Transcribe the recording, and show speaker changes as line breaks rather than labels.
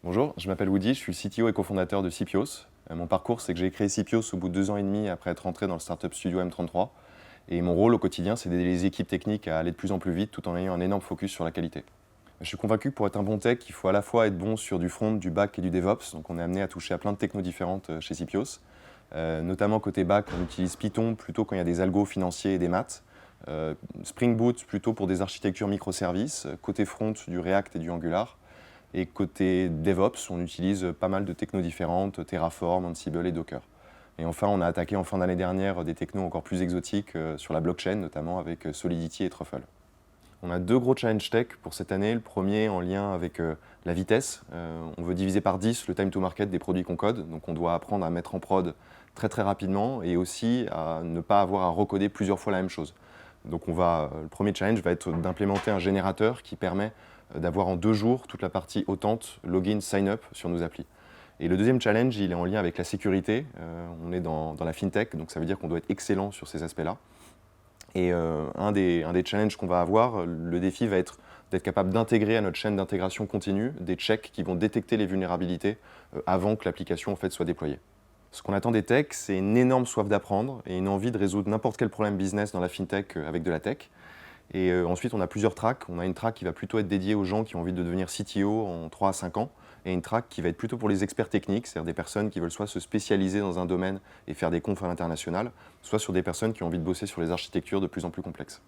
Bonjour, je m'appelle Woody, je suis le CTO et cofondateur de Sipios. Mon parcours, c'est que j'ai créé Sipios au bout de 2 ans et demi après être rentré dans le startup studio M33. Et mon rôle au quotidien, c'est d'aider les équipes techniques à aller de plus en plus vite tout en ayant un énorme focus sur la qualité. Je suis convaincu que pour être un bon tech, il faut à la fois être bon sur du front, du back et du DevOps. Donc on est amené à toucher à plein de technos différentes chez Sipios. Notamment côté back, on utilise Python plutôt quand il y a des algos financiers et des maths. Spring Boot plutôt pour des architectures microservices. Côté front, du React et du Angular. Et côté DevOps, on utilise pas mal de technos différentes, Terraform, Ansible et Docker. Et enfin, on a attaqué en fin d'année dernière des technos encore plus exotiques sur la blockchain, notamment avec Solidity et Truffle. On a 2 gros challenges tech pour cette année. Le premier en lien avec la vitesse. On veut diviser par 10 le time to market des produits qu'on code. Donc on doit apprendre à mettre en prod très très rapidement et aussi à ne pas avoir à recoder plusieurs fois la même chose. Donc le premier challenge va être d'implémenter un générateur qui permet d'avoir en 2 jours toute la partie Authent, login, sign-up sur nos applis. Et le deuxième challenge, il est en lien avec la sécurité. On est dans la fintech, donc ça veut dire qu'on doit être excellent sur ces aspects-là. Et un des challenges qu'on va avoir, le défi va être d'être capable d'intégrer à notre chaîne d'intégration continue des checks qui vont détecter les vulnérabilités avant que l'application en fait, soit déployée. Ce qu'on attend des techs, c'est une énorme soif d'apprendre et une envie de résoudre n'importe quel problème business dans la fintech avec de la tech. Et ensuite, on a plusieurs tracks. On a une track qui va plutôt être dédiée aux gens qui ont envie de devenir CTO en 3 à 5 ans, et une track qui va être plutôt pour les experts techniques, c'est-à-dire des personnes qui veulent soit se spécialiser dans un domaine et faire des confs à l'international, soit sur des personnes qui ont envie de bosser sur les architectures de plus en plus complexes.